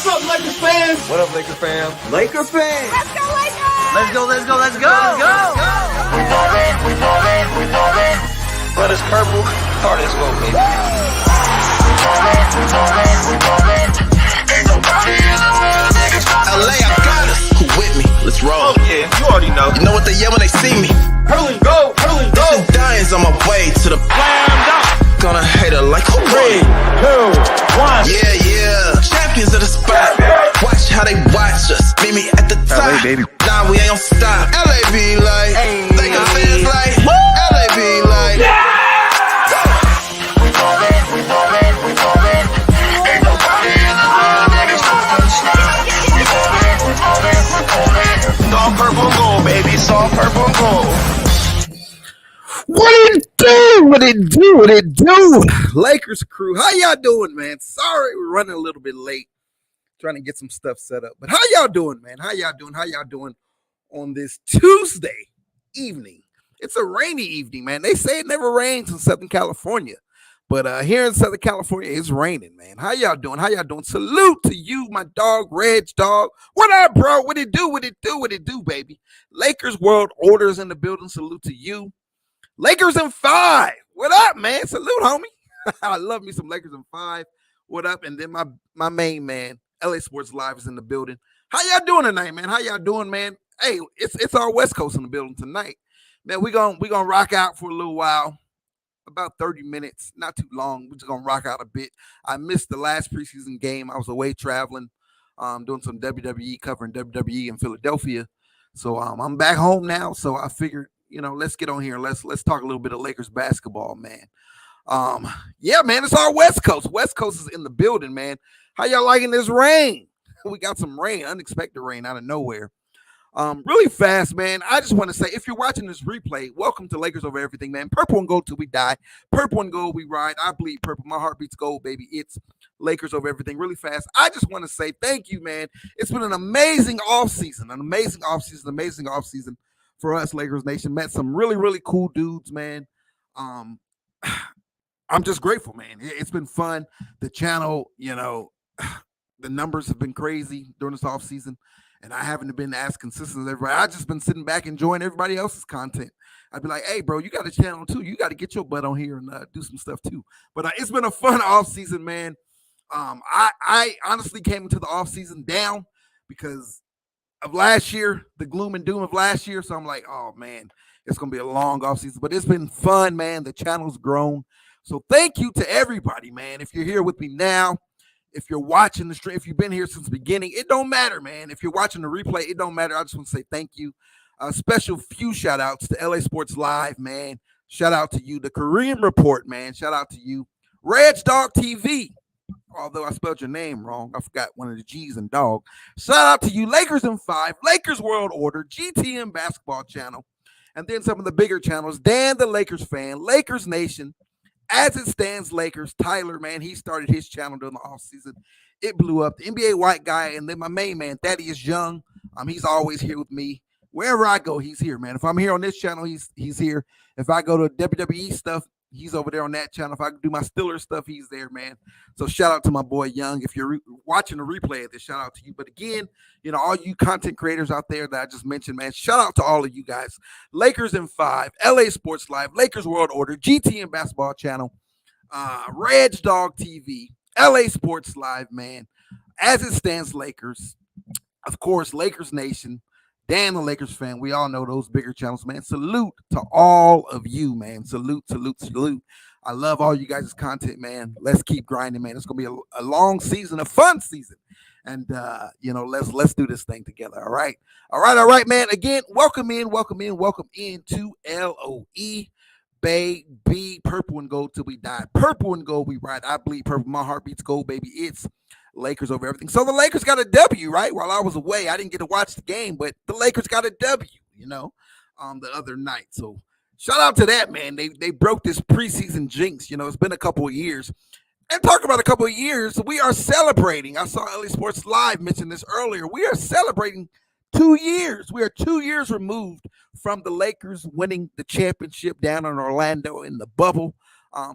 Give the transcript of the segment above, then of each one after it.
What's up, Lakers fans? What up, Laker fans? Laker fans! Let's go, Lakers! Let's go, let's go, let's go! Let's go! We ballin'. But it's purple, hard as go, baby. We ballin'. Ain't nobody in the world that can stop us. LA, I got us. Who with me? Let's roll. Oh yeah, you already know. You know what they yell when they see me? Hurling go, hurling go. This is Dying's on my way to the Slam dunk. Gonna hate her like who 3, 2, 1. Yeah. Champions of the spot. Watch how they watch us. Meet me at the top. LA, baby. Nah, we ain't gon' stop. LA be like, Laker fans like, LA be like. We ballin'. Ain't nobody in the world that can stop us. We ballin'. It's all purple and gold, baby. It's all purple and gold. What it do? What it do? What it do? Lakers crew, how y'all doing, man? Sorry, we're running a little bit late, trying to get some stuff set up. But how y'all doing, man? How y'all doing? How y'all doing on this Tuesday evening? It's a rainy evening, man. They say it never rains in Southern California, but here in Southern California, it's raining, man. How y'all doing? How y'all doing? Salute to you, my dog, Reg dog. What up, bro? What it do? What it do? What it do, baby? Lakers World Orders in the building. Salute to you. Lakers in 5. What up, man? Salute, homie. I love me some Lakers in 5. What up? And then my main man, LA Sports Live, is in the building. How y'all doing tonight, man? How y'all doing, man? Hey, it's our West Coast in the building tonight. Man, we gonna rock out for a little while. About 30 minutes, not too long. We're just gonna rock out a bit. I missed the last preseason game. I was away traveling, doing some WWE, covering WWE in Philadelphia. So I'm back home now. So I figured, let's get on here. Let's talk a little bit of Lakers basketball, man. Yeah, man, it's our West Coast. West Coast is in the building, man. How y'all liking this rain? We got some rain, unexpected rain out of nowhere. Really fast, man. I just want to say, if you're watching this replay, welcome to Lakers Over Everything, man. Purple and gold till we die. Purple and gold we ride. I bleed purple. My heart beats gold, baby. It's Lakers Over Everything. Really fast. I just want to say thank you, man. It's been an amazing offseason, amazing offseason for us, Lakers Nation. Met some really, really cool dudes, man. I'm just grateful, man. It's been fun. The channel, the numbers have been crazy during this offseason. And I haven't been as consistent as everybody. I've just been sitting back enjoying everybody else's content. I'd be like, hey, bro, you got a channel too. You got to get your butt on here and do some stuff too. But it's been a fun offseason, man. I honestly came into the offseason down because of last year, the gloom and doom of last year. So I'm like, oh, man, it's going to be a long offseason. But it's been fun, man. The channel's grown. So thank you to everybody, man. If you're here with me now, if you're watching the stream, if you've been here since the beginning, it don't matter, man. If you're watching the replay, it don't matter. I just want to say thank you. A special few shout outs to LA Sports Live, man. Shout out to you. The Korean Report, man. Shout out to you. Reg Dog TV. Although I spelled your name wrong, I forgot one of the G's in dog. Shout out to you, Lakers in 5, Lakers World Order, GTM Basketball Channel, and then some of the bigger channels. Dan, the Lakers fan, Lakers Nation, As It Stands Lakers. Tyler, man, he started his channel during the offseason. It blew up. The NBA White Guy, and then my main man, Thaddeus Young. He's always here with me. Wherever I go, he's here, man. If I'm here on this channel, he's here. If I go to WWE stuff, he's over there on that channel. If I do my Steelers stuff, he's there, man. So shout out to my boy Young. If you're watching the replay of this, shout out to you. But again, all you content creators out there that I just mentioned, man, shout out to all of you guys. Lakers in 5, LA Sports Live, Lakers World Order, GTM Basketball Channel, Reg Dog TV, LA Sports Live, man. As It Stands Lakers, of course, Lakers Nation, Dan the Lakers fan. We all know those bigger channels, man. Salute to all of you, man. Salute, salute, salute. I love all you guys' content, man. Let's keep grinding, man. It's gonna be a long season, a fun season, and let's do this thing together. All right, man. Again, welcome into LOE, baby. Purple and gold till we die. Purple and gold we ride. I bleed purple. My heart beats gold, baby. It's Lakers over everything. So the Lakers got a W, right? While I was away, I didn't get to watch the game, but the Lakers got a W, the other night. So shout out to that, man. They broke this preseason jinx. It's been a couple of years. And talk about a couple of years, we are celebrating. I saw LA Sports Live mention this earlier. We are celebrating 2 years. We are 2 years removed from the Lakers winning the championship down in Orlando in the bubble.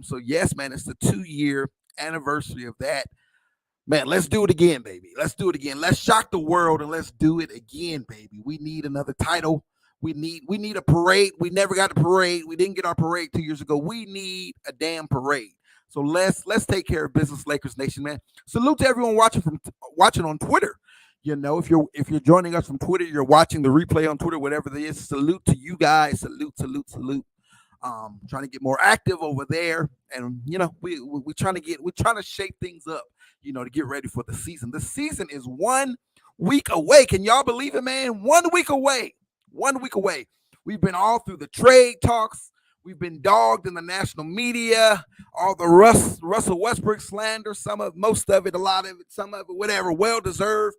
So yes, man, it's the 2-year anniversary of that. Man, let's do it again, baby. Let's do it again. Let's shock the world and let's do it again, baby. We need another title. We need a parade. We never got a parade. We didn't get our parade 2 years ago. We need a damn parade. So let's take care of business, Lakers Nation, man. Salute to everyone watching on Twitter. If you're joining us from Twitter, you're watching the replay on Twitter, whatever it is. Salute to you guys. Salute. Trying to get more active over there, and we're trying to shape things up, to get ready for the season. The season is 1 week away. Can y'all believe it, man? 1 week away. 1 week away. We've been all through the trade talks. We've been dogged in the national media, all the Russell Westbrook slander, most of it, a lot of it, some of it, whatever, well-deserved.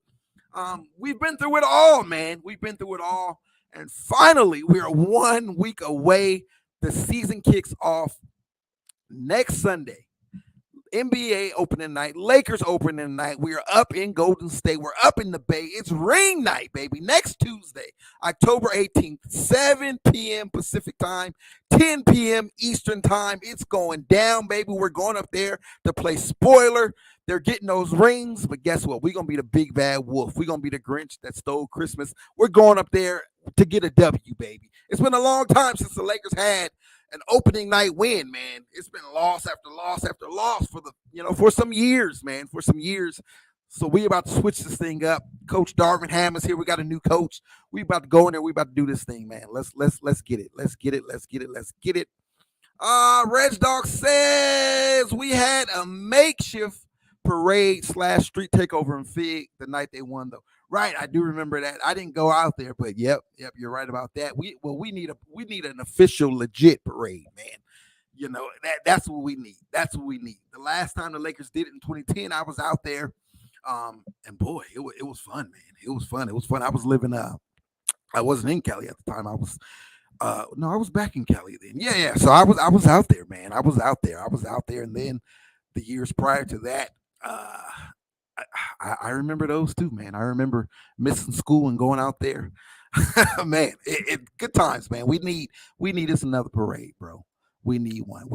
We've been through it all, man. We've been through it all. And finally, we are 1 week away. The season kicks off next Sunday. NBA opening night, Lakers opening night. We are up in Golden State. We're up in the Bay. It's ring night, baby. Next Tuesday, October 18th, 7 p.m. Pacific time, 10 p.m. Eastern time. It's going down, baby. We're going up there to play spoiler. They're getting those rings, but guess what? We're going to be the big bad wolf. We're going to be the Grinch that stole Christmas. We're going up there to get a W, baby. It's been a long time since the Lakers had an opening night win, man. It's been loss after loss after loss for some years, man, for some years. So we about to switch this thing up. Coach Darvin Ham is here. We got a new coach. We about to go in there. We about to do this thing, man. Let's get it. Let's get it. Reg Dog says we had a makeshift parade / street takeover in Fig the night they won, though. Right, I do remember that. I didn't go out there, but yep, you're right about that. We need an official, legit parade, man. That's what we need. That's what we need. The last time the Lakers did it in 2010, I was out there, and boy, it was fun, man. It was fun. I was living. I wasn't in Cali at the time. I was back in Cali then. Yeah. So I was out there, man. I was out there, and then the years prior to that, I remember those too, man. I remember missing school and going out there. Man, good times, man. We need us another parade, bro. We need one.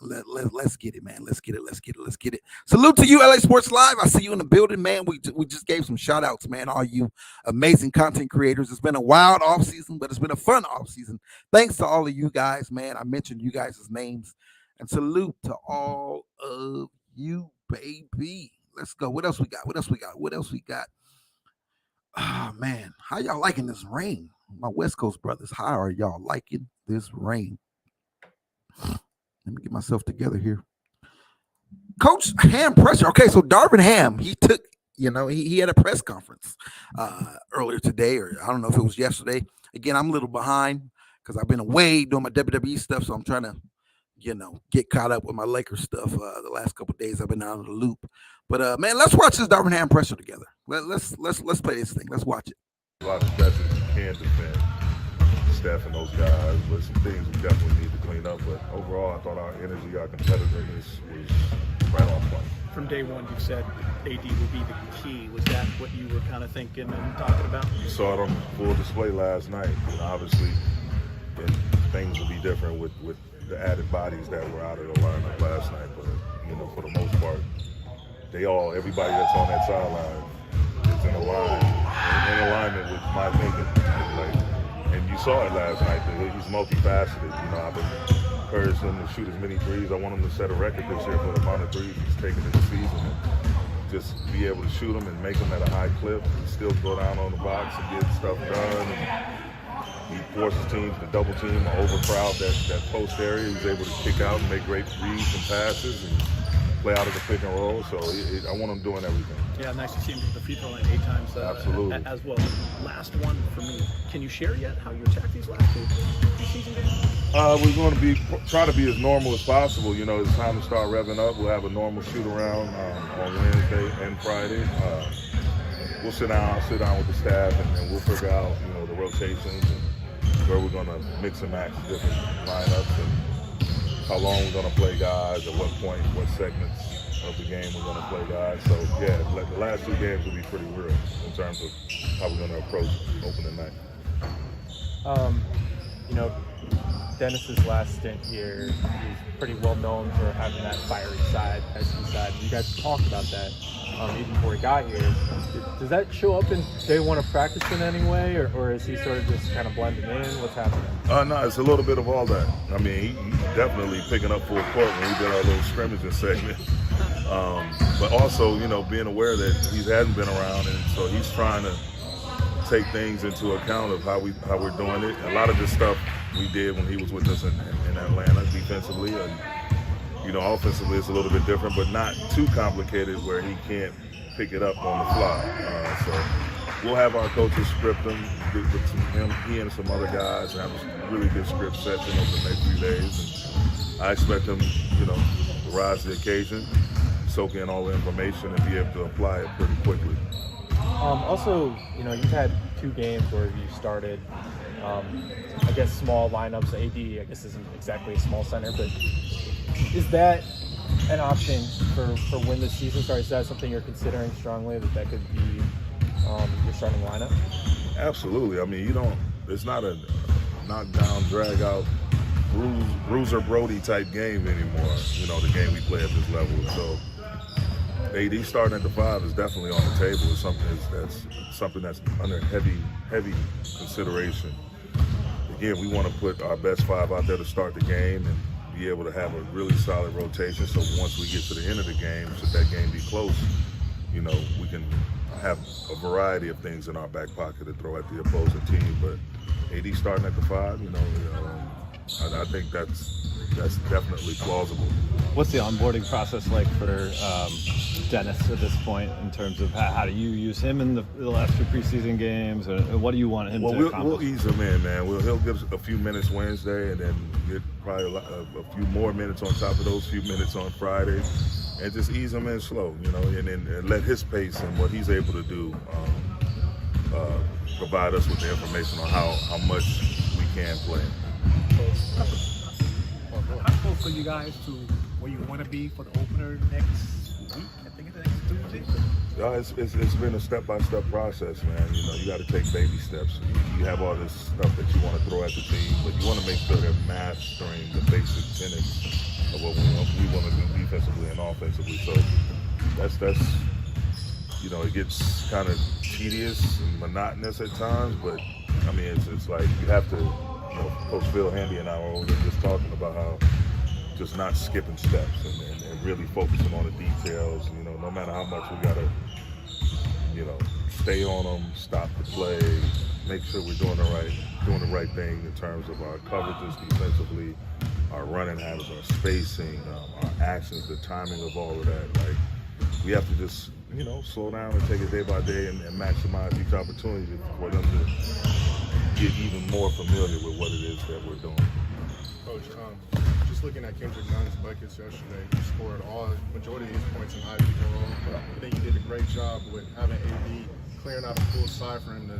Let's get it, man. Let's get it. Salute to you, LA Sports Live. I see you in the building, man. We just gave some shout outs, man. All you amazing content creators. It's been a wild off season, but it's been a fun off season. Thanks to all of you guys, man. I mentioned you guys' names, and salute to all of you, baby. Let's go. What else we got? Oh, man. How y'all liking this rain? My West Coast brothers, how are y'all liking this rain? Let me get myself together here. Coach Ham pressure. Okay, so Darvin Ham, he took he had a press conference earlier today, or I don't know if it was yesterday. Again, I'm a little behind because I've been away doing my WWE stuff, so I'm trying to, get caught up with my Lakers stuff. The last couple of days I've been out of the loop. But man, let's watch this Darvin Ham presser together. Let's play this thing. Let's watch it. A lot of stretches you can defend Steph and those guys, but some things we definitely need to clean up. But overall, I thought our energy, our competitiveness was right on point. From day one, you said AD would be the key. Was that what you were kind of thinking and talking about? You saw it on full display last night. Obviously, things will be different with the added bodies that were out of the lineup last night. But for the most part, everybody that's on that sideline is in alignment with my thinking. And you saw it last night. He's multifaceted. I've encouraged him to shoot as many threes. I want him to set a record this year for the amount of threes he's taken in the season. And just be able to shoot them and make them at a high clip and still go down on the box and get stuff done. And he forces teams to double team or overcrowd that post area. He's able to kick out and make great reads and passes and play out of the pick and roll. So I want him doing everything. Yeah, nice to see him to the free throw line 8 times. Absolutely. As well. Last one for me. Can you share yet how you attacked these last 2 preseason games? We're going to try to be as normal as possible. It's time to start revving up. We'll have a normal shoot around on Wednesday and Friday. We'll sit down with the staff and we'll figure out the rotations and where we're going to mix and match different lineups and how long we're going to play guys, at what point, what segments of the game we're going to play guys. So yeah, the last 2 games will be pretty real in terms of how we're going to approach opening night. Dennis's last stint here, he's pretty well known for having that fiery side, pesky side. You guys talked about that even before he got here. Does that show up in day one of practice in any way, or is he sort of just kind of blending in? What's happening? No, it's a little bit of all that. I mean, he's definitely picking up full court when we did our little scrimmaging segment. But also, being aware that he hadn't been around, and so he's trying to take things into account of how we're doing it. A lot of this stuff we did when he was with us in Atlanta defensively, and offensively it's a little bit different, but not too complicated where he can't pick it up on the fly. So we'll have our coaches script him with he and some other guys, and have a really good script session over the next few days. And I expect him, to rise to the occasion, soak in all the information, and be able to apply it pretty quickly. Also, you've had 2 games where you started, I guess, small lineups. AD, I guess, isn't exactly a small center, but is that an option for when the season starts? Is that something you're considering strongly, that could be your starting lineup? Absolutely. I mean, it's not a knockdown, drag out, Bruiser Brody type game anymore, the game we play at this level. So AD starting at the 5 is definitely on the table. It's something that's under heavy consideration. Again, we want to put our best 5 out there to start the game and be able to have a really solid rotation. So once we get to the end of the game, should that game be close, we can have a variety of things in our back pocket to throw at the opposing team. But AD starting at the 5, I think that's definitely plausible. What's the onboarding process like for Dennis at this point in terms of how do you use him in the last 2 preseason games? Or what do you want him to accomplish? We'll ease him in, man. He'll get us a few minutes Wednesday and then get probably a few more minutes on top of those few minutes on Friday. And just ease him in slow, and let his pace and what he's able to do provide us with the information on how much we can play. How close are you guys to where you want to be for the opener next week? I think it's next Tuesday. It's been a step-by-step process, man. You got to take baby steps. You have all this stuff that you want to throw at the team, but you want to make sure they're mastering the basic tenets of what we want to do defensively and offensively. So that's it gets kind of tedious and monotonous at times, but I mean it's like you have to. Coach Phil Handy and I were just talking about how just not skipping steps and really focusing on the details. No matter how much we gotta, stay on them, stop the play, make sure we're doing the right thing in terms of our coverages defensively, our running habits, our spacing, our actions, the timing of all of that. Like we have to just slow down and take it day by day and maximize each opportunity for them to get even more familiar with what it is that we're doing. Coach, just looking at Kendrick Nunn's buckets yesterday, he scored majority of his points in high pick and roll. I think he did a great job with having AD clearing out a full side for him to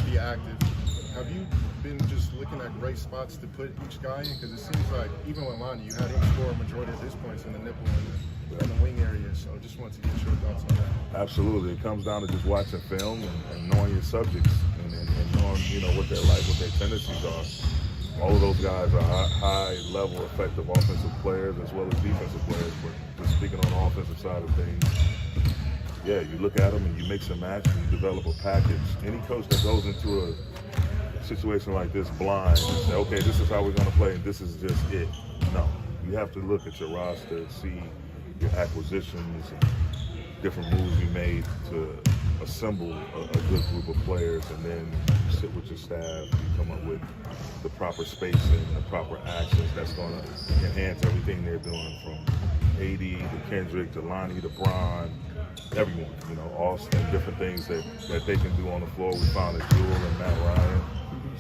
be active. Have you been just looking at great spots to put each guy in? Because it seems like even with Lonnie, you had him score a majority of his points in the nipple and the wing area. So just wanted to get your thoughts on that. Absolutely. It comes down to just watching film and knowing your subjects and knowing, what they're like, what their tendencies are. All of those guys are high-level, effective offensive players as well as defensive players. But just speaking on the offensive side of things, yeah, you look at them and you mix and match and you develop a package. Any coach that goes into a situation like this blind and say, okay, this is how we're going to play and this is just it. No, you have to look at your roster, see your acquisitions and different moves you made to assemble a good group of players, and then sit with your staff and come up with the proper spacing, the proper actions that's going to enhance everything they're doing, from AD to Kendrick to Lonnie to Bron, everyone, Austin, different things that they can do on the floor. We found a jewel in Matt Ryan,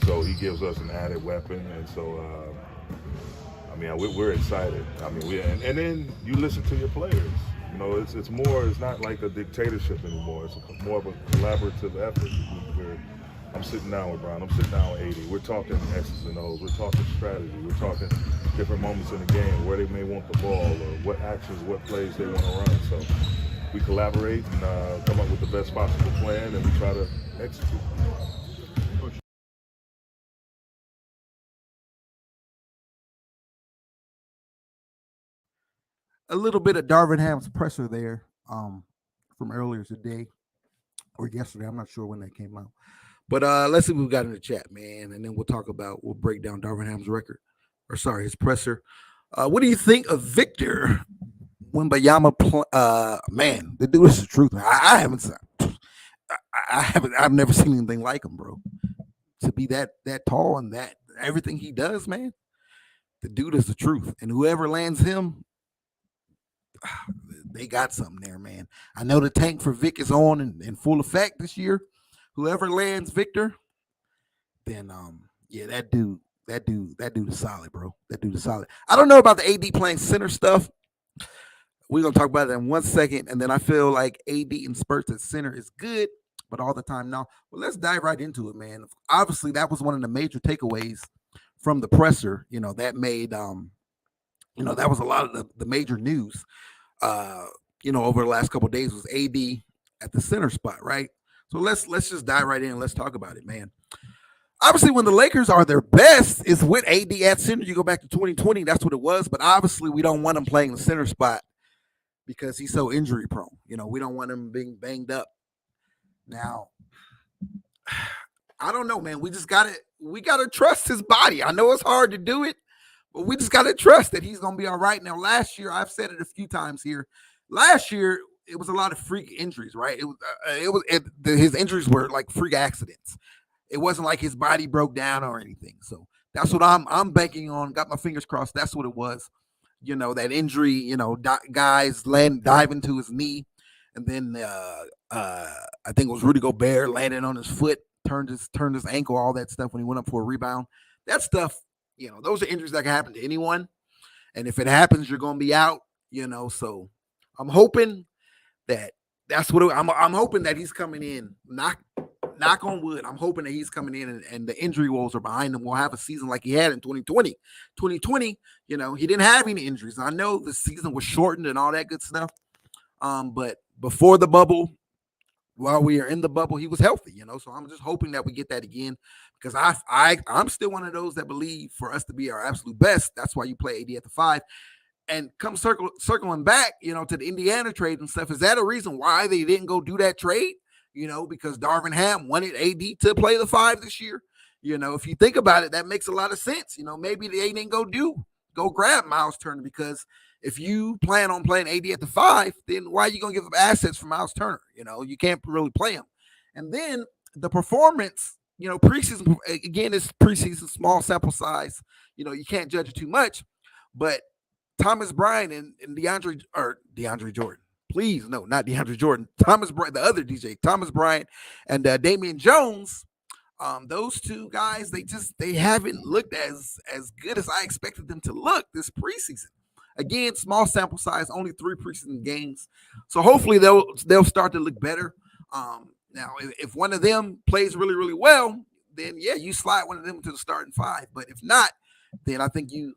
so he gives us an added weapon, and so we're excited. And then you listen to your players. It's not like a dictatorship anymore. It's more of a collaborative effort. I'm sitting down with Bron. I'm sitting down with AD. We're talking X's and O's. We're talking strategy. We're talking different moments in the game where they may want the ball or what actions, what plays they want to run. So we collaborate and come up with the best possible plan, and we try to execute. A little bit of Darvin Ham's presser there from earlier today or yesterday. I'm not sure when that came out. But let's see what we got in the chat, man. And then we'll break down Darvin Ham's his presser. What do you think of Victor Wembanyama? Man, the dude is the truth. I've never seen anything like him, bro. To be that tall and that everything he does, man, the dude is the truth. And whoever lands him, they got something there, man. I know the tank for Vic is on in full effect this year. Whoever lands Victor, then that dude is solid, bro. That dude is solid. I don't know about the AD playing center stuff. We're gonna talk about it in 1 second, and then I feel like AD in spurts at center is good, but all the time now. Well, let's dive right into it, man. Obviously, that was one of the major takeaways from the presser. That made that was a lot of the major news. Over the last couple of days was AD at the center spot, right? So let's just dive right in and let's talk about it, man. Obviously, when the Lakers are their best is with AD at center. You go back to 2020, that's what it was. But obviously, we don't want him playing the center spot because he's so injury prone. We don't want him being banged up. Now, I don't know, man. We gotta trust his body. I know it's hard to do it, but we just gotta trust that he's gonna be all right. Now, last year, I've said it a few times here. Last year, it was a lot of freak injuries, right? His injuries were like freak accidents. It wasn't like his body broke down or anything. So that's what I'm banking on. Got my fingers crossed. That's what it was. That injury. Guys dive into his knee, and then I think it was Rudy Gobert landed on his foot, turned his ankle, all that stuff when he went up for a rebound. That stuff, those are injuries that can happen to anyone, and if it happens, you're going to be out. So I'm hoping that's what I'm hoping that he's coming in. Knock on wood. I'm hoping that he's coming in and the injury woes are behind him. We'll have a season like he had in 2020. 2020, he didn't have any injuries. I know the season was shortened and all that good stuff. But before the bubble, while we are in the bubble, he was healthy, So I'm just hoping that we get that again, because I'm still one of those that believe for us to be our absolute best, that's why you play AD at the 5. And come circling back, to the Indiana trade and stuff. Is that a reason why they didn't go do that trade? Because Darvin Ham wanted AD to play the 5 this year. If you think about it, that makes a lot of sense. Maybe they didn't go grab Miles Turner, because if you plan on playing AD at the 5, then why are you going to give up assets for Miles Turner? You can't really play him. And then the performance, preseason, again, it's preseason, small sample size. You can't judge it too much, but Thomas Bryant and DeAndre Jordan. Please, no, not DeAndre Jordan. Thomas Bryant, the other DJ, Thomas Bryant, and Damian Jones. Those two guys, they haven't looked as good as I expected them to look this preseason. Again, small sample size, only 3 preseason games, so hopefully they'll start to look better. Now, if one of them plays really, really well, then yeah, you slide one of them to the starting 5. But if not, then I think you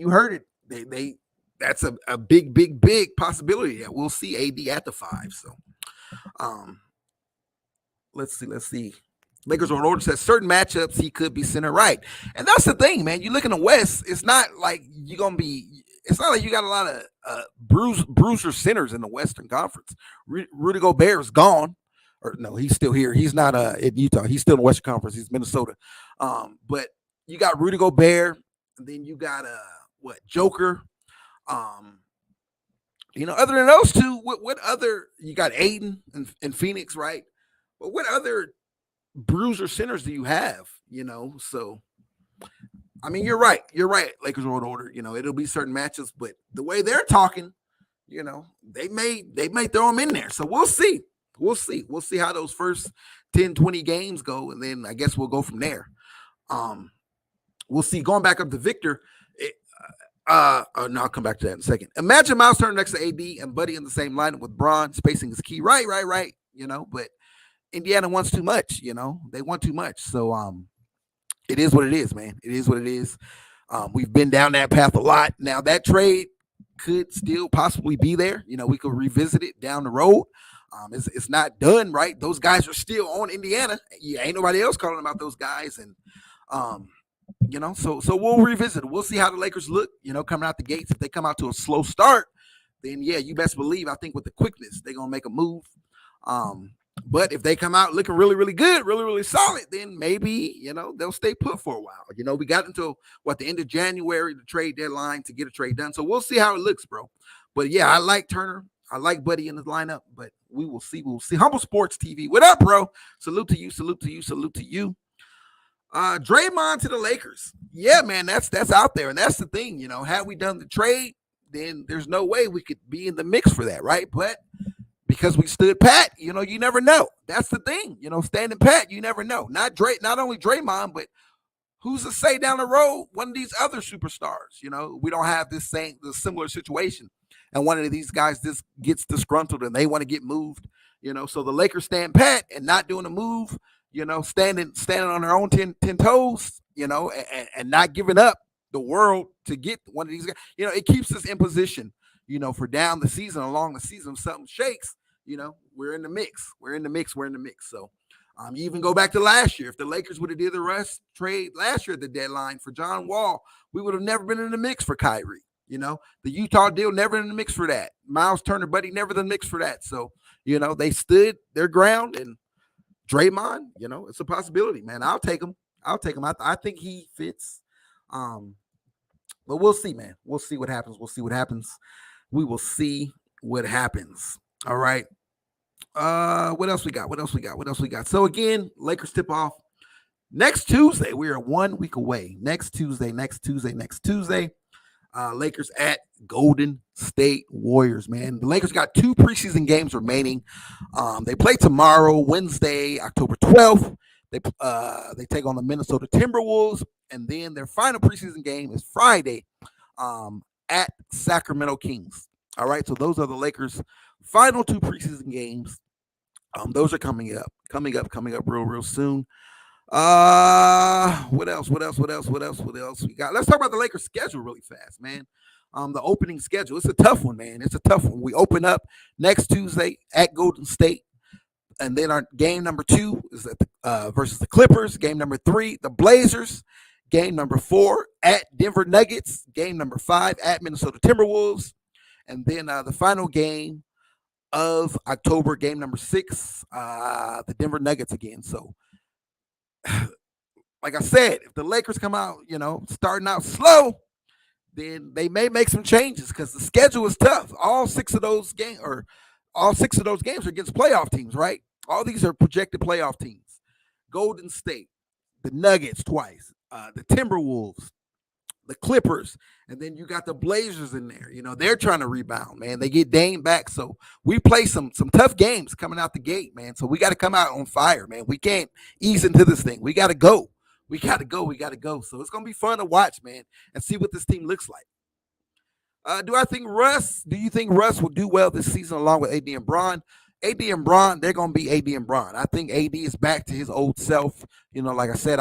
heard it. They that's a big possibility that we'll see AD at the 5. So, let's see. Lakers on order says certain matchups he could be center right, and that's the thing, man. You look in the West, it's not like you're gonna be. It's not like you got a lot of bruiser centers in the Western Conference. Rudy Gobert is gone, or no, he's still here. He's not in Utah. He's still in the Western Conference. He's Minnesota. But you got Rudy Gobert, and then you got Joker. Other than those two, what other, you got Aiden and Phoenix, right? But what other bruiser centers do you have? So I mean, you're right. Lakers on order. It'll be certain matchups, but the way they're talking, they may throw them in there. So we'll see. We'll see how those first 10, 20 games go, and then I guess we'll go from there. We'll see. Going back up to Victor. No, I'll come back to that in a second. Imagine Miles Turner next to AD and Buddy in the same lineup with Bron. Spacing is key. Right. But Indiana wants too much. They want too much. So it is what it is, man. It is what it is. We've been down that path a lot. Now that trade could still possibly be there. We could revisit it down the road. It's not done, right? Those guys are still on Indiana. Yeah, ain't nobody else calling about those guys, and so we'll revisit it. We'll see how the Lakers look, coming out the gates. If they come out to a slow start, then yeah, you best believe, I think with the quickness, they're gonna make a move. But if they come out looking really, really good, really, really solid, then maybe, they'll stay put for a while. We got until the end of January, the trade deadline, to get a trade done. So we'll see how it looks, bro. But yeah, I like Turner. I like Buddy in the lineup, but we will see. We'll see. Humble Sports TV. What up, bro? Salute to you. Salute to you. Salute to you. Draymond to the Lakers. Yeah, man, that's out there. And that's the thing, had we done the trade, then there's no way we could be in the mix for that, right? But because we stood pat, you never know. That's the thing, standing pat, you never know. Not only Draymond, but who's to say down the road one of these other superstars, we don't have the similar situation, and one of these guys just gets disgruntled and they want to get moved, so the Lakers stand pat and not doing a move, standing on their own 10 toes, and not giving up the world to get one of these guys. It keeps us in position, for down the season, along the season, if something shakes, we're in the mix. We're in the mix. So you even go back to last year. If the Lakers would have did the Russ trade last year at the deadline for John Wall, we would have never been in the mix for Kyrie. The Utah deal, never in the mix for that. Miles Turner, Buddy, never in the mix for that. So, they stood their ground, and Draymond, it's a possibility, man. I'll take him. I think he fits. But we'll see, man. We'll see what happens. We will see what happens. All right. What else we got? So again, Lakers tip off next Tuesday. We are 1 week away. Next Tuesday. Lakers at Golden State Warriors, man. The Lakers got 2 preseason games remaining. They play tomorrow, Wednesday, October 12th. They take on the Minnesota Timberwolves, and then their final preseason game is Friday at Sacramento Kings. All right, so those are the Lakers' final 2 preseason games. Those are coming up real soon. What else we got? Let's talk about the Lakers schedule really fast, man. The opening schedule, it's a tough one, man. We open up next Tuesday at Golden State, and then our game number 2 is versus the Clippers. Game number 3, the Blazers. Game number 4 at Denver Nuggets. Game number 5 at Minnesota Timberwolves, and then the final game of October, game number 6, the Denver Nuggets again. So, like I said, if the Lakers come out, starting out slow, then they may make some changes because the schedule is tough. All 6 of those games are against playoff teams, right? All these are projected playoff teams. Golden State, the Nuggets twice, the Timberwolves, the Clippers, and then you got the Blazers in there. They're trying to rebound, man. They get Dame back, so we play some tough games coming out the gate, man. So we got to come out on fire, man. We can't ease into this thing. We got to go. We got to go. We got to go. So it's gonna be fun to watch, man, and see what this team looks like. Do you think Russ will do well this season along with AD and Bron? AD and Bron, they're going to be AD and Bron. I think AD is back to his old self. Like I said,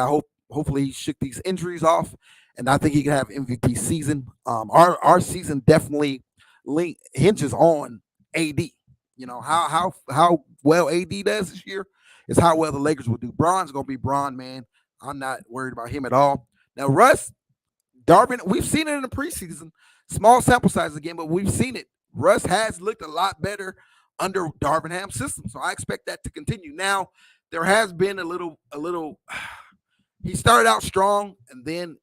hopefully he shook these injuries off, and I think he can have MVP season. Our season definitely hinges on AD. How well AD does this year is how well the Lakers will do. Bron's going to be Bron, man. I'm not worried about him at all. Now, Russ, Darvin, we've seen it in the preseason. Small sample size again, but we've seen it. Russ has looked a lot better under Darvin Ham's system, so I expect that to continue. Now, there has been a little. He started out strong, and then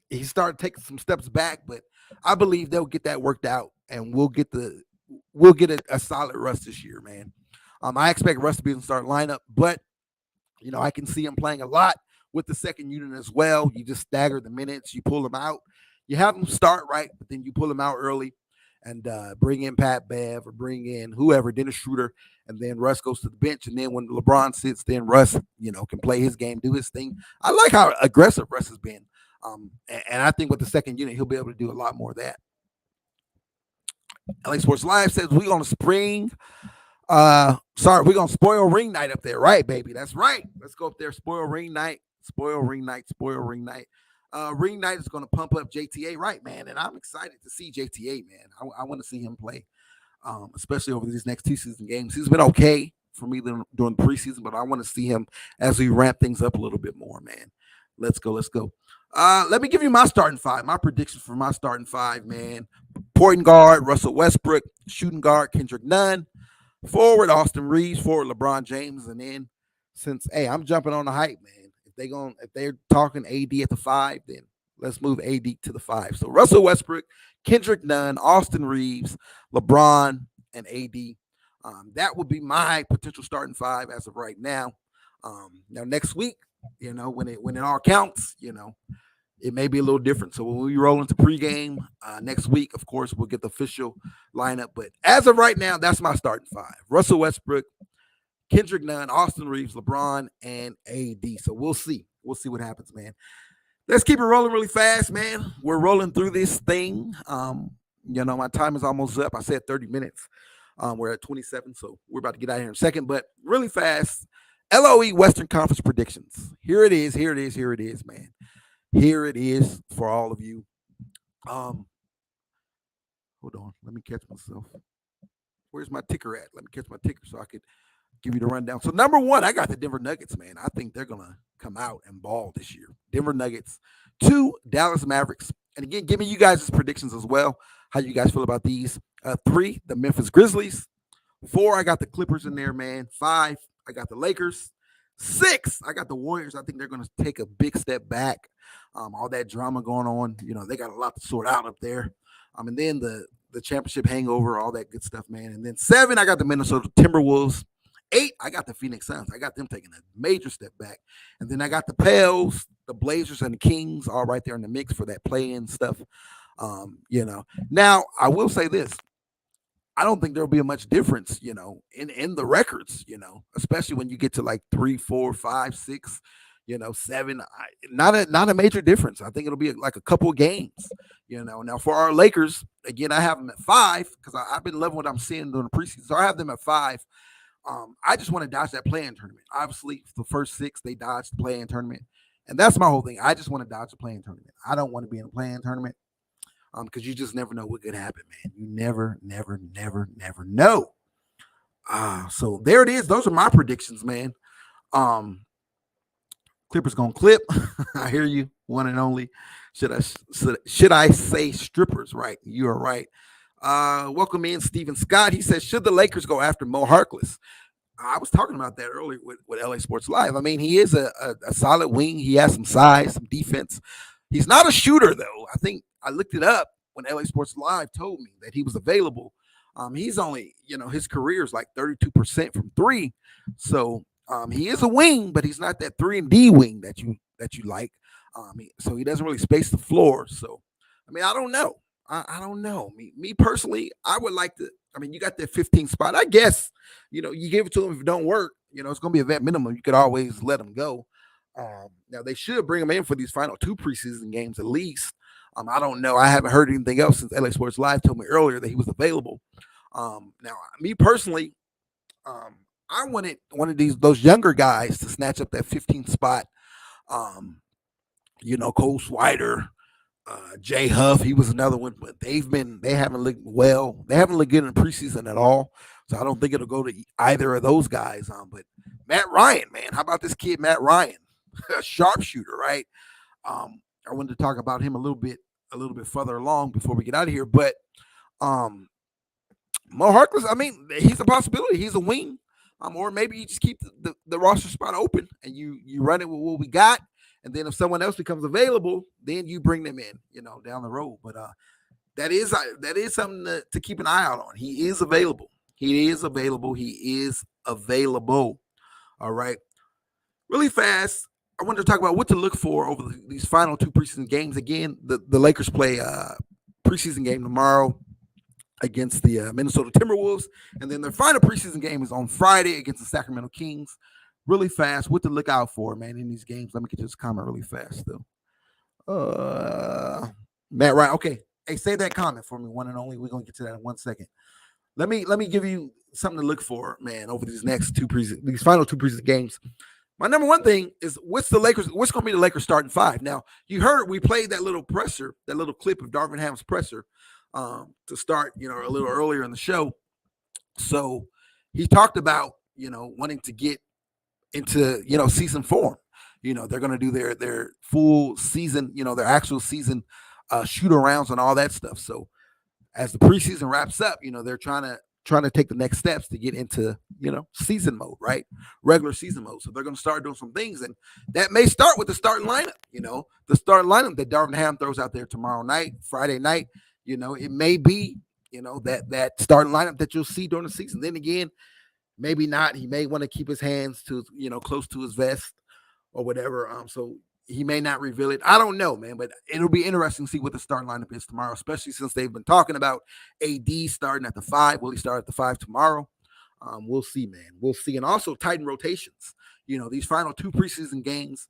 he started taking some steps back. But I believe they'll get that worked out, and we'll get a solid Russ this year, man. I expect Russ to be in the start lineup, but I can see him playing a lot with the second unit as well. You just stagger the minutes, you pull them out. You have them start right, but then you pull them out early and bring in Pat Bev or bring in whoever, Dennis Schroeder, and then Russ goes to the bench. And then when LeBron sits, then Russ, can play his game, do his thing. I like how aggressive Russ has been. And I think with the second unit, he'll be able to do a lot more of that. LA Sports Live says we're going to we're going to spoil ring night up there. Right, baby. That's right. Let's go up there. Spoil ring night. Ring night is going to pump up JTA, right, man? And I'm excited to see JTA, man. I want to see him play, especially over these next 2 season games. He's been okay for me during the preseason, but I want to see him as we ramp things up a little bit more, man. Let's go. Let me give you my starting five, my predictions for my starting five, man. Point guard, Russell Westbrook. Shooting guard, Kendrick Nunn. Forward, Austin Reeves. Forward, LeBron James. And then, I'm jumping on the hype, man. If they're talking AD at the 5, then let's move AD to the 5. So Russell Westbrook, Kendrick Nunn, Austin Reeves, LeBron, and AD. That would be my potential starting 5 as of right now. Now next week, when it all counts, it may be a little different. So when we roll into pregame next week, of course, we'll get the official lineup. But as of right now, that's my starting 5. Russell Westbrook, Kendrick Nunn, Austin Reeves, LeBron, and AD. So we'll see. We'll see what happens, man. Let's keep it rolling really fast, man. We're rolling through this thing. My time is almost up. I said 30 minutes. We're at 27, so we're about to get out of here in a second. But really fast, LOE Western Conference predictions. Here it is, man. Here it is for all of you. Hold on. Let me catch myself. Where's my ticker at? Let me catch my ticker so I could give you the rundown. So number 1, I got the Denver Nuggets, man. I think they're going to come out and ball this year. Denver Nuggets. 2, Dallas Mavericks. And again, give me you guys' predictions as well. How you guys feel about these. 3, the Memphis Grizzlies. 4, I got the Clippers in there, man. 5, I got the Lakers. 6, I got the Warriors. I think they're going to take a big step back. All that drama going on. They got a lot to sort out up there. And then the championship hangover, all that good stuff, man. And then 7, I got the Minnesota Timberwolves. 8, I got the Phoenix Suns. I got them taking a major step back. And then I got the Pels, the Blazers, and the Kings all right there in the mix for that play-in stuff. Now, I will say this. I don't think there'll be a much difference, in the records, especially when you get to like 3, 4, 5, 6, 7. Not a major difference. I think it'll be like a couple of games, Now, for our Lakers, again, I have them at 5 because I've been loving what I'm seeing during the preseason. So I have them at 5. I just want to dodge that play-in tournament. Obviously, the first 6, they dodged the play-in tournament. And that's my whole thing. I just want to dodge the play-in tournament. I don't want to be in a play-in tournament because you just never know what could happen, man. You never know. So there it is. Those are my predictions, man. Clippers gonna clip. I hear you, one and only. Should I say strippers? Right. You are right. Welcome in Stephen Scott. He says, should the Lakers go after Mo Harkless? I was talking about that earlier with LA Sports Live. I mean, he is a solid wing. He has some size, some defense. He's not a shooter, though. I think I looked it up when LA Sports Live told me that he was available. He's only, his career is like 32% from 3. So he is a wing, but he's not that 3-and-D wing that you like. So he doesn't really space the floor. So, I mean, I don't know. I don't know. Me personally, I would like to. I mean, you got that 15 spot. I guess, you give it to him if it don't work. It's going to be a vet minimum. You could always let him go. Now, they should bring him in for these final 2 preseason games at least. I don't know. I haven't heard anything else since LA Sports Live told me earlier that he was available. Now, me personally, I wanted one of those younger guys to snatch up that 15 spot. Cole Swider, Jay Huff, he was another one, but they haven't looked well. They haven't looked good in preseason at all. So I don't think it'll go to either of those guys. But Matt Ryan, man, how about this kid, Matt Ryan, a sharpshooter, right? I wanted to talk about him a little bit further along before we get out of here. But Mo Harkless, I mean, he's a possibility. He's a wing. Or maybe you just keep the roster spot open and you run it with what we got. And then if someone else becomes available, then you bring them in, down the road. But that is something to keep an eye out on. He is available. All right. Really fast, I wanted to talk about what to look for over these final 2 preseason games. Again, the Lakers play a preseason game tomorrow against the Minnesota Timberwolves. And then their final preseason game is on Friday against the Sacramento Kings. Really fast, what to look out for, man, in these games. Let me get this comment really fast, though. Matt Ryan, okay. Hey, say that comment for me, one and only. We're going to get to that in 1 second. Let me give you something to look for, man, over these next these final 2 preseason games. My number one thing is what's going to be the Lakers starting 5? Now, you heard we played that little presser, that little clip of Darvin Ham's presser to start, a little earlier in the show. So he talked about, wanting to get into, season form. They're going to do their full season, their actual season shoot arounds and all that stuff. So as the preseason wraps up, they're trying to take the next steps to get into, season mode, right? Regular season mode. So they're going to start doing some things, and that may start with the starting lineup, the starting lineup that Darvin Ham throws out there tomorrow night, Friday night. It may be, that starting lineup that you'll see during the season. Then again, maybe not. He may want to keep his hands to, close to his vest or whatever. So he may not reveal it. I don't know, man, but it'll be interesting to see what the starting lineup is tomorrow, especially since they've been talking about AD starting at the 5. Will he start at the 5 tomorrow? We'll see, man. We'll see. And also tighten rotations. These final 2 preseason games,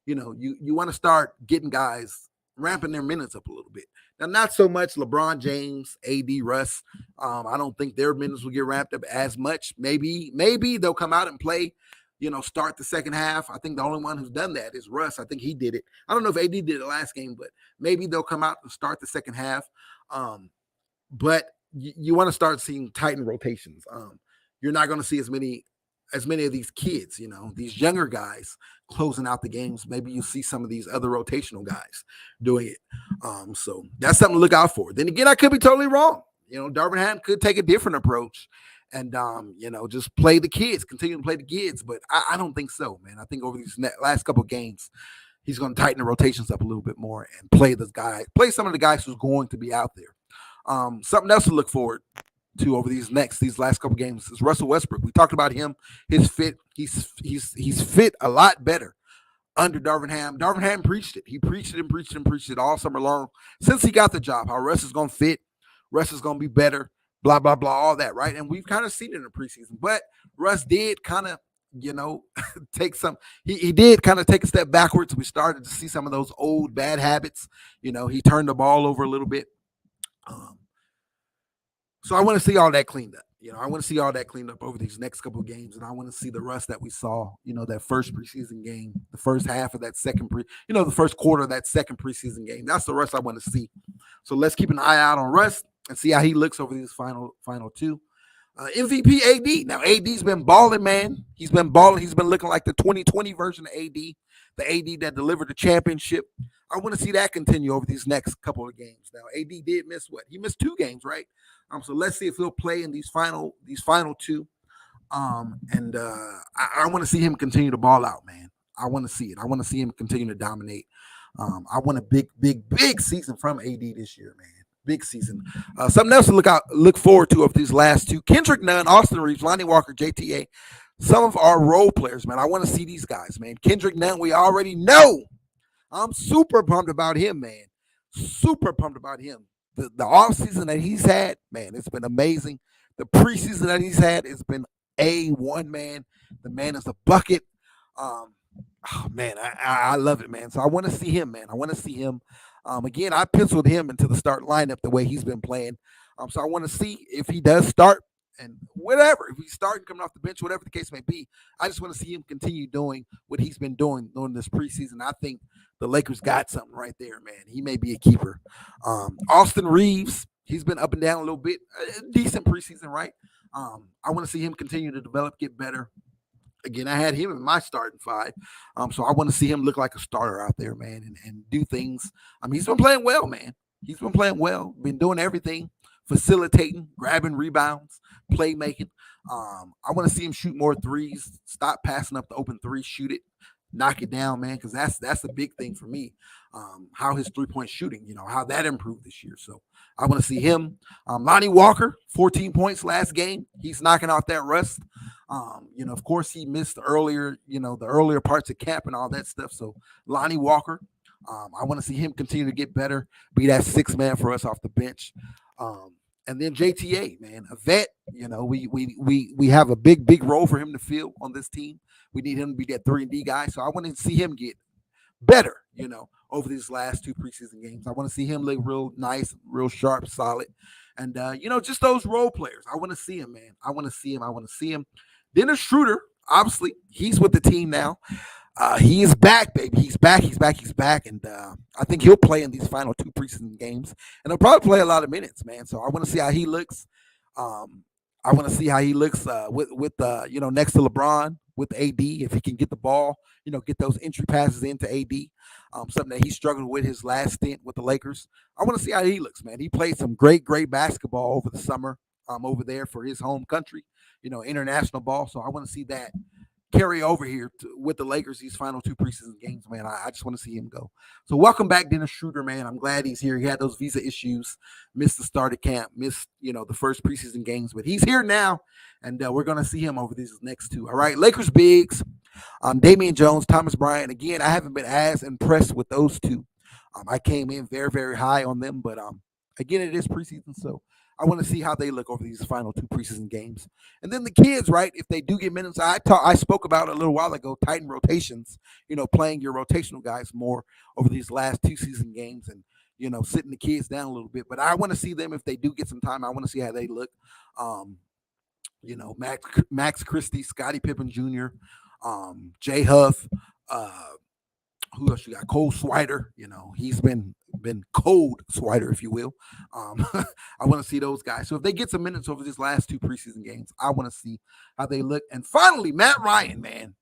you want to start getting guys ramping their minutes up a little bit. Now, not so much LeBron James, AD, Russ. I don't think their minutes will get ramped up as much. Maybe they'll come out and play, start the second half. I think the only one who's done that is Russ. I think he did it. I don't know if AD did it last game, but maybe they'll come out and start the second half. But you want to start seeing tightened rotations. You're not going to see as many of these kids, these younger guys closing out the games. Maybe you see some of these other rotational guys doing it. So that's something to look out for. Then again, I could be totally wrong. Darvin Ham could take a different approach and, just play the kids, continue to play the kids. But I don't think so, man. I think over these last couple of games, he's going to tighten the rotations up a little bit more and play some of the guys who's going to be out there. Something else to look forward to over these last couple games is Russell Westbrook. We talked about him, his fit. He's fit a lot better under Darvin Ham. Darvin Ham preached it. He preached it all summer long since he got the job. How Russ is going to fit, Russ is going to be better, blah, blah, blah, all that, right? And we've kind of seen it in the preseason. But Russ did kind of, he did kind of take a step backwards. We started to see some of those old bad habits. He turned the ball over a little bit. So I want to see all that cleaned up. I want to see all that cleaned up over these next couple of games, and I want to see the Russ that we saw, that first preseason game, the first half of that the first quarter of that second preseason game. That's the Russ I want to see. So let's keep an eye out on Russ and see how he looks over these final 2. MVP AD. Now AD's been balling, man. He's been balling. He's been looking like the 2020 version of AD, the AD that delivered the championship. I want to see that continue over these next couple of games. Now AD did miss what? He missed 2 games, right? So let's see if he'll play in these final 2. I want to see him continue to ball out, man. I want to see it. I want to see him continue to dominate. I want a big season from AD this year, man. Big season. Something else to look forward to of these last 2. Kendrick Nunn, Austin Reeves, Lonnie Walker, JTA. Some of our role players, man. I want to see these guys, man. Kendrick Nunn, we already know I'm super pumped about him, man. Super pumped about him. The offseason that he's had, man, it's been amazing. The preseason that he's had, it's been A1, man. The man is a bucket. Oh, man, I love it, man. So I want to see him, man. I want to see him. Again, I penciled him into the start lineup the way he's been playing. So I want to see if he does start and whatever. If he's starting coming off the bench, whatever the case may be, I just want to see him continue doing what he's been doing during this preseason. I think the Lakers got something right there, man. He may be a keeper. Austin Reeves, he's been up and down a little bit. Decent preseason, right? I want to see him continue to develop, get better. Again, I had him in my starting five. So I want to see him look like a starter out there, man, and do things. He's been playing well, man. He's been playing well, been doing everything, facilitating, grabbing rebounds, playmaking. I want to see him shoot more threes, stop passing up the open three, shoot it, knock it down, man, because that's the big thing for me. How his three-point shooting, how that improved this year. So I want to see him. Lonnie Walker, 14 points last game. He's knocking out that rust. Of course, he missed the earlier parts of camp and all that stuff. So Lonnie Walker, I want to see him continue to get better, be that sixth man for us off the bench. And then JTA, man, a vet. We have a big role for him to fill on this team. We need him to be that 3-and-D guy. So I want to see him get better, over these last two preseason games. I want to see him look real nice, real sharp, solid. And, just those role players. I want to see him, man. I want to see him. Dennis Schroeder, obviously, he's with the team now. He is back, baby. He's back. And I think he'll play in these final two preseason games. And he'll probably play a lot of minutes, man. So I want to see how he looks. I want to see how he looks with next to LeBron, with AD, if he can get the ball, get those entry passes into AD, something that he struggled with his last stint with the Lakers. I want to see how he looks, man. He played some great basketball over the summer over there for his home country, international ball. So I want to see that carry over here with the Lakers these final two preseason games, man. I just want to see him go. So welcome back, Dennis Schroeder, man. I'm glad he's here. He had those visa issues, missed the start of camp, missed, the first preseason games, but he's here now, and we're going to see him over these next two. All right, Lakers bigs, Damian Jones, Thomas Bryant. Again, I haven't been as impressed with those two. I came in very, very high on them, but again, it is preseason, so I want to see how they look over these final two preseason games. And then the kids, right, if they do get minutes, I spoke about a little while ago, tighten rotations, playing your rotational guys more over these last two season games and, sitting the kids down a little bit. But I want to see them, if they do get some time, I want to see how they look. Max Christie, Scottie Pippen Jr., Jay Huff, who else you got? Cole Swider, he's been cold Swider, if you will. I want to see those guys. So if they get some minutes over these last two preseason games, I want to see how they look. And finally, Matt Ryan, man.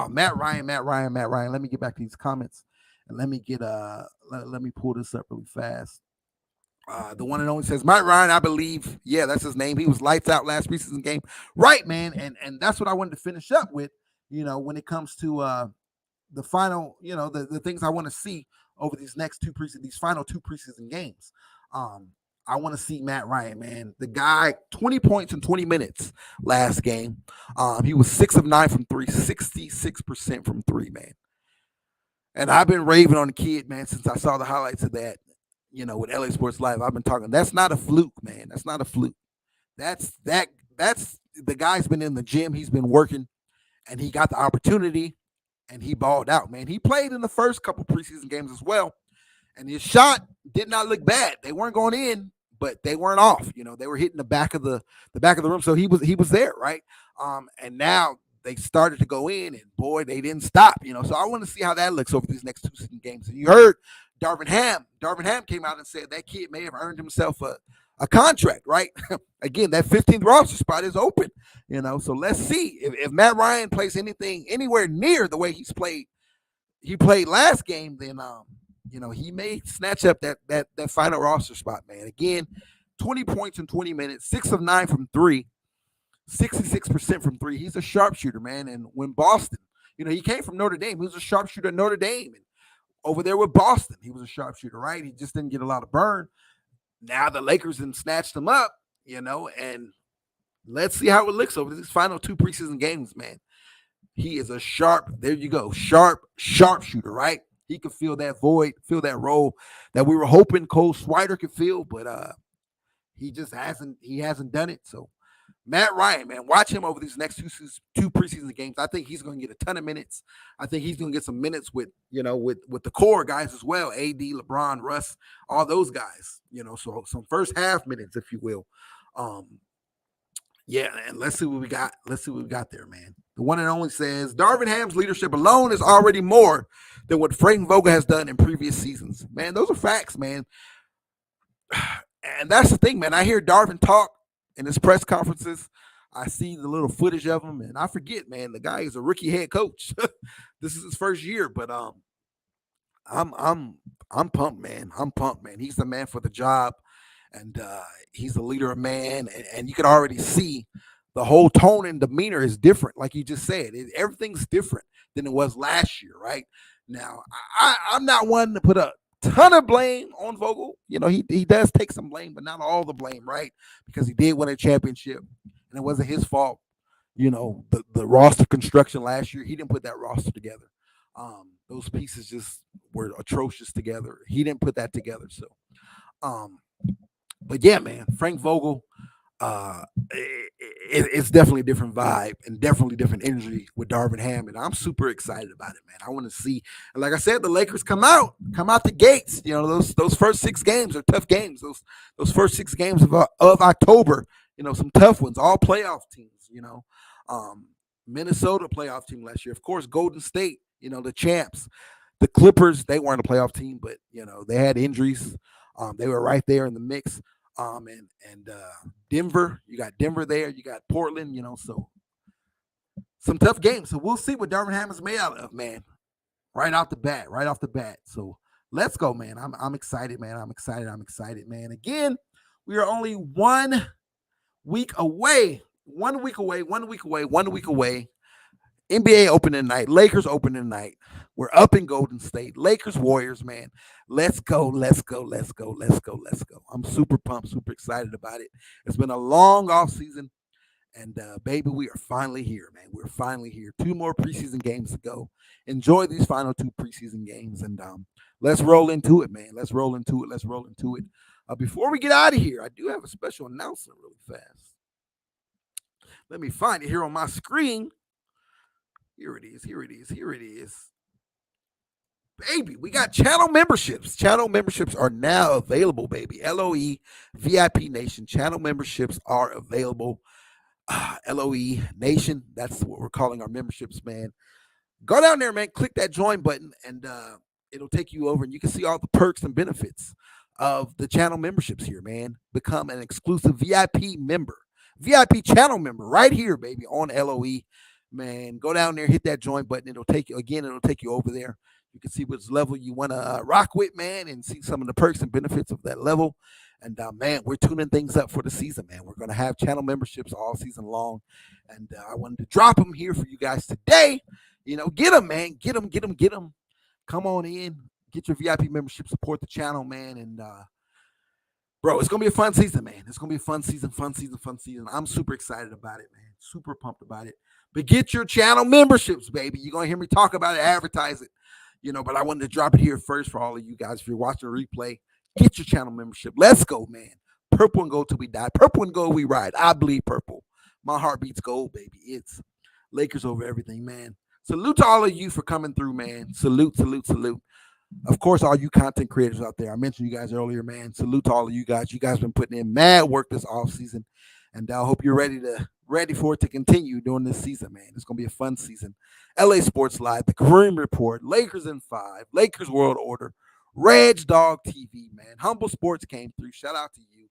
Matt Ryan. Let me get back to these comments and let me pull this up really fast. The one and only says, Matt Ryan, I believe. Yeah, that's his name. He was lights out last preseason game. Right, man. And that's what I wanted to finish up with, when it comes to the final, the things I want to see over these final two preseason games. I want to see Matt Ryan, man. The guy, 20 points in 20 minutes last game. He was 6 of 9 from three, 66% from three, man. And I've been raving on the kid, man, since I saw the highlights of that, with LA Sports Live. I've been talking. That's not a fluke, man. That's not a fluke. That's the guy's been in the gym. He's been working, and he got the opportunity. And he balled out, man. He played in the first couple preseason games as well. And his shot did not look bad. They weren't going in, but they weren't off. They were hitting the back of the room. So he was there, right? And now they started to go in, and boy, they didn't stop. So I want to see how that looks over these next two season games. And you heard Darvin Ham. Darvin Ham came out and said that kid may have earned himself a contract, right? Again, that 15th roster spot is open, so let's see if Matt Ryan plays anything anywhere near the way he played last game, then he may snatch up that final roster spot, man. Again, 20 points in 20 minutes, 6 of 9 from three, 66% from three. He's a sharpshooter, man. And when Boston, he came from Notre Dame. He was a sharpshooter at Notre Dame, and over there with Boston, he was a sharpshooter, right? He just didn't get a lot of burn. Now the Lakers then snatched him up, and let's see how it looks over these final two preseason games, man. He is a sharpshooter, right? He could fill that void, fill that role that we were hoping Cole Swider could fill, but he just hasn't done it. So Matt Ryan, man, watch him over these next two preseason games. I think he's going to get a ton of minutes. I think he's going to get some minutes with the core guys as well. AD, LeBron, Russ, all those guys. So some first half minutes, if you will. Yeah, and let's see what we got. Let's see what we got there, man. The one and only says Darvin Ham's leadership alone is already more than what Frank Vogel has done in previous seasons. Man, those are facts, man. And that's the thing, man. I hear Darvin talk in his press conferences. I see the little footage of him, and I forget, man, the guy is a rookie head coach. This is his first year, but I'm pumped, man. I'm pumped, man. He's the man for the job, and he's the leader of man, and you can already see the whole tone and demeanor is different. Like you just said, everything's different than it was last year, right? Now, I'm not one to put a ton of blame on Vogel. He does take some blame, but not all the blame, right? Because he did win a championship, and it wasn't his fault. The roster construction last year, he didn't put that roster together. Those pieces just were atrocious together. He didn't put that together. So, but yeah, man, Frank Vogel, it's definitely a different vibe and definitely different energy with Darvin Ham, and I'm super excited about it, man. I want to see, and like I said, the Lakers come out the gates. Those first 6 games are tough games. Those first 6 games of October, some tough ones. All playoff teams. Minnesota playoff team last year, of course. Golden State, the champs. The Clippers, they weren't a playoff team, but they had injuries. They were right there in the mix. And Denver, you got Denver there, you got Portland, so some tough games. So we'll see what Darvin Ham is made out of, man. Right off the bat. So let's go, man. I'm excited, man. I'm excited, man. Again, we are only 1 week away. 1 week away. NBA opening tonight. Lakers opening tonight. We're up in Golden State. Lakers, Warriors, man. Let's go. I'm super pumped, super excited about it. It's been a long offseason, and baby, we are finally here, man. We're finally here. 2 more preseason games to go. Enjoy these final 2 preseason games, and let's roll into it, man. Let's roll into it. Before we get out of here, I do have a special announcement really fast. Let me find it here on my screen. Here it is. Baby, we got channel memberships. Channel memberships are now available, baby. LOE VIP Nation. Channel memberships are available. LOE Nation, that's what we're calling our memberships, man. Go down there, man. Click that join button, and it'll take you over, and you can see all the perks and benefits of the channel memberships here, man. Become an exclusive VIP member. VIP channel member right here, baby, on LOE. Man, go down there, hit that join button. It'll take you over there. You can see which level you want to rock with, man, and see some of the perks and benefits of that level. And, man, we're tuning things up for the season, man. We're going to have channel memberships all season long. And I wanted to drop them here for you guys today. Get them, man. Get them. Come on in. Get your VIP membership. Support the channel, man. And, bro, it's going to be a fun season, man. It's going to be a fun season. I'm super excited about it, man. Super pumped about it. But get your channel memberships, baby. You're going to hear me talk about it, advertise it. But I wanted to drop it here first for all of you guys. If you're watching a replay, get your channel membership. Let's go, man. Purple and gold till we die. Purple and gold we ride. I bleed purple. My heart beats gold, baby. It's Lakers over everything, man. Salute to all of you for coming through, man. Salute. Of course, all you content creators out there. I mentioned you guys earlier, man. Salute to all of you guys. You guys been putting in mad work this offseason. And I hope you're ready for it to continue during this season, man. It's going to be a fun season. LA Sports Live, the Kareem Report, Lakers in 5, Lakers World Order, Reg Dog TV, man. Humble Sports came through. Shout out to you.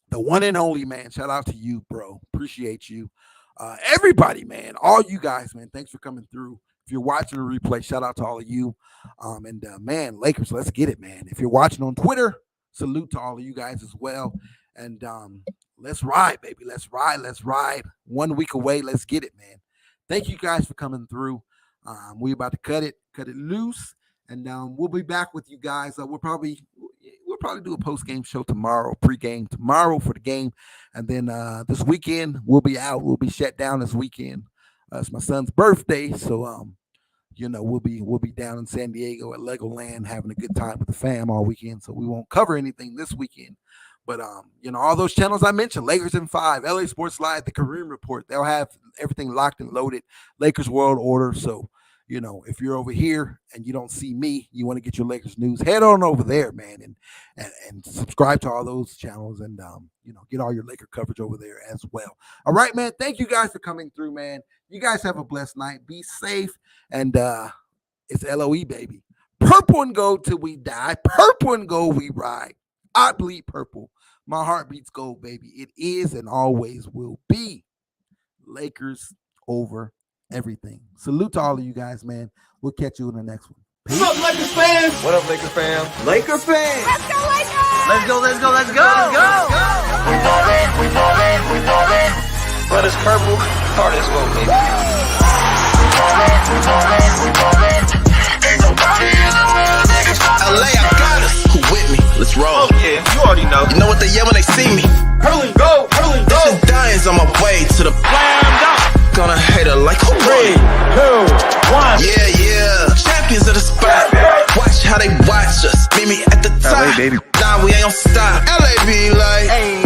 The one and only, man. Shout out to you, bro. Appreciate you. Everybody, man. All you guys, man. Thanks for coming through. If you're watching a replay, shout out to all of you. Man, Lakers, let's get it, man. If you're watching on Twitter, salute to all of you guys as well. And let's ride, baby. Let's ride. 1 week away. Let's get it, man. Thank you guys for coming through. We're about to cut it loose, and we'll be back with you guys. We'll probably do a post-game show tomorrow, pre-game tomorrow for the game, and then this weekend we'll be out. We'll be shut down this weekend. It's my son's birthday, so you know, we'll be down in San Diego at Legoland having a good time with the fam all weekend. So we won't cover anything this weekend. But you know, all those channels I mentioned, Lakers in 5, LA Sports Live, the Kareem Report, they'll have everything locked and loaded. Lakers World Order. So, you know, if you're over here and you don't see me, you want to get your Lakers news, head on over there, man, and subscribe to all those channels and you know, get all your Laker coverage over there as well. All right, man. Thank you guys for coming through, man. You guys have a blessed night. Be safe. And it's LOE, baby. Purple and gold till we die. Purple and gold we ride. I bleed purple. My heart beats gold, baby. It is and always will be. Lakers over everything. Salute to all of you guys, man. We'll catch you in the next one. Peace. What's up, Lakers fans? What up, Laker fam? Laker fans. Let's go, Lakers! Let's go, let's go, let's go! Let's go! We ballin'. But it's purple, heart is gold, baby. We ballin'. Ain't nobody in the world that can stop LA, I got us. Who with me? Let's roll. Oh, yeah, you already know. You know what they yell when they see me? Hurling, go, hurling, go. This is Dying's on my way to the Slam dunk. Gonna hate her like who 3, 2, 1. Yeah. Champions of the spot. Watch how they watch us. Meet me at the top. LA, baby. Nah, we ain't gon' stop. LA be like, Hey.